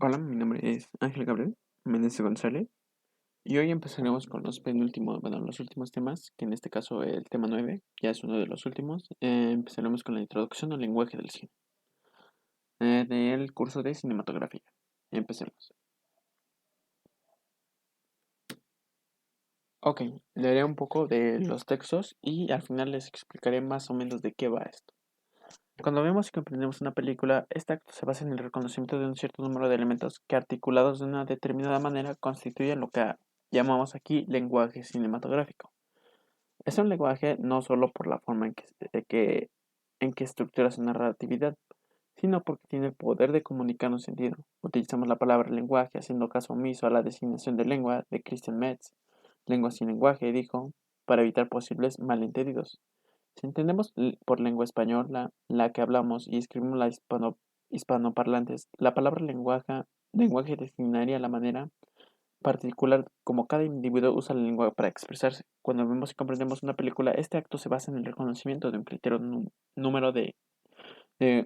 Hola, mi nombre es Ángel Gabriel Meneses González y hoy empezaremos con los últimos temas, que en este caso el tema 9 ya es uno de los últimos. Empezaremos con la introducción al lenguaje del cine, del curso de cinematografía. Empecemos. Ok, leeré un poco de los textos y al final les explicaré más o menos de qué va esto. Cuando vemos y comprendemos una película, este acto se basa en el reconocimiento de un cierto número de elementos que articulados de una determinada manera constituyen lo que llamamos aquí lenguaje cinematográfico. Es un lenguaje no solo por la forma en que estructura su narratividad, sino porque tiene el poder de comunicar un sentido. Utilizamos la palabra lenguaje haciendo caso omiso a la designación de lengua de Christian Metz. Lengua sin lenguaje, dijo, para evitar posibles malentendidos. Si entendemos por lengua española la que hablamos y escribimos la hispanoparlantes, la palabra lenguaje designaría la manera particular como cada individuo usa la lengua para expresarse. Cuando vemos y comprendemos una película, este acto se basa en el reconocimiento de un criterio número de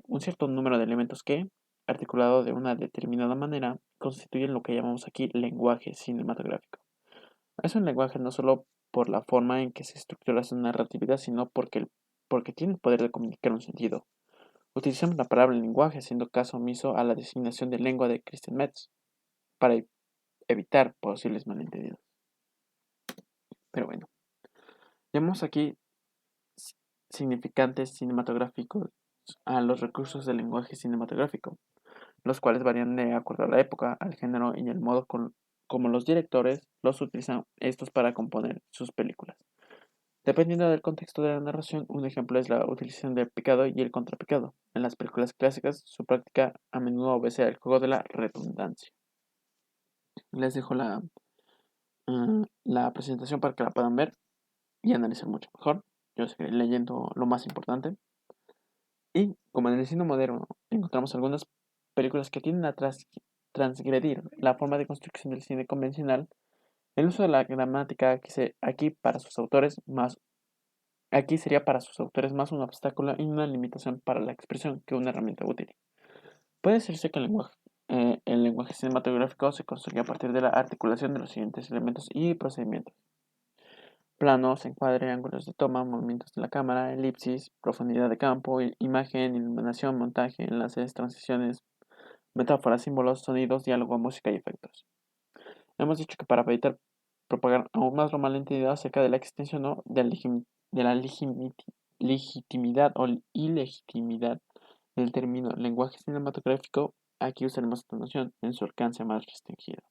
un cierto número de elementos que, articulado de una determinada manera, constituyen lo que llamamos aquí lenguaje cinematográfico. Es un lenguaje no solo por la forma en que se estructura su narratividad, sino porque tiene el poder de comunicar un sentido. Utilizamos la palabra lenguaje haciendo caso omiso a la designación de lengua de Christian Metz para evitar posibles malentendidos. Pero bueno, vemos aquí si- significantes cinematográficos a los recursos del lenguaje cinematográfico, los cuales varían de acuerdo a la época, al género y el modo como los directores los utilizan estos para componer sus películas. Dependiendo del contexto de la narración, un ejemplo es la utilización del picado y el contrapicado. En las películas clásicas, su práctica a menudo obedece al juego de la redundancia. Les dejo la presentación para que la puedan ver y analizar mucho mejor. Yo seguiré leyendo lo más importante. Y como en el cine moderno encontramos algunas películas que tienden a transgredir la forma de construcción del cine convencional, el uso de la gramática aquí sería para sus autores más un obstáculo y una limitación para la expresión que una herramienta útil. Puede decirse que el lenguaje cinematográfico se construye a partir de la articulación de los siguientes elementos y procedimientos: planos, encuadre, ángulos de toma, movimientos de la cámara, elipsis, profundidad de campo, imagen, iluminación, montaje, enlaces, transiciones, metáforas, símbolos, sonidos, diálogo, música y efectos. Hemos dicho que para evitar propagar aún más lo malentendido acerca de la extensión o de la legitimidad o ilegitimidad del término lenguaje cinematográfico, aquí usaremos esta noción en su alcance más restringido.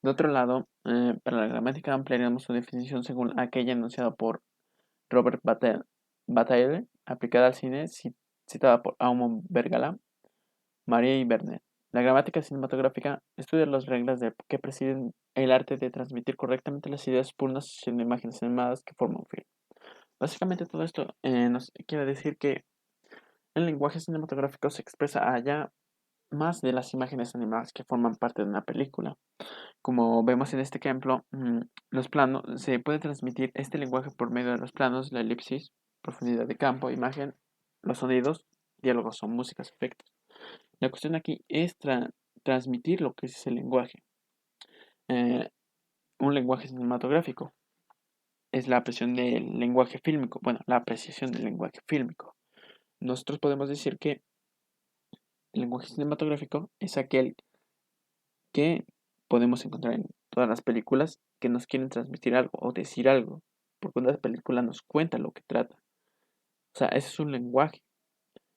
De otro lado, para la gramática ampliaremos su definición según aquella enunciada por Robert Bataille, aplicada al cine, citada por Aumont Bergala, Marie y Bernet. La gramática cinematográfica estudia las reglas que presiden el arte de transmitir correctamente las ideas por una sucesión de imágenes animadas que forman un film. Básicamente todo esto nos quiere decir que el lenguaje cinematográfico se expresa allá más de las imágenes animadas que forman parte de una película. Como vemos en este ejemplo, los planos, se puede transmitir este lenguaje por medio de los planos, la elipsis, profundidad de campo, imagen, los sonidos, diálogos o músicas, efectos. La cuestión aquí es transmitir lo que es ese lenguaje. Eh, un lenguaje cinematográfico es la apreciación del lenguaje fílmico. Bueno, la apreciación del lenguaje fílmico. Nosotros podemos decir que el lenguaje cinematográfico es aquel que podemos encontrar en todas las películas que nos quieren transmitir algo o decir algo, porque una película nos cuenta lo que trata. O sea, ese es un lenguaje.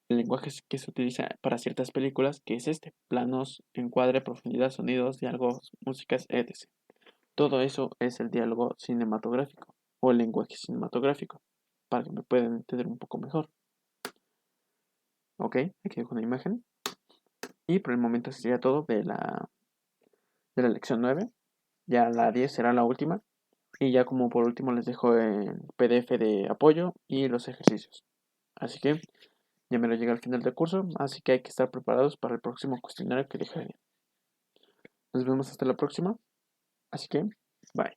El lenguaje que se utiliza para ciertas películas, que es este: planos, encuadre, profundidad, sonidos, diálogos, músicas, etc. Todo eso es el diálogo cinematográfico o el lenguaje cinematográfico, para que me puedan entender un poco mejor. Ok, aquí dejo una imagen. Y por el momento sería todo de la lección 9. Ya la 10 será la última. Y ya como por último les dejo el PDF de apoyo y los ejercicios. Así que ya me lo llega al final del curso, así que hay que estar preparados para el próximo cuestionario que dejaré. Nos vemos hasta la próxima. Así que, bye.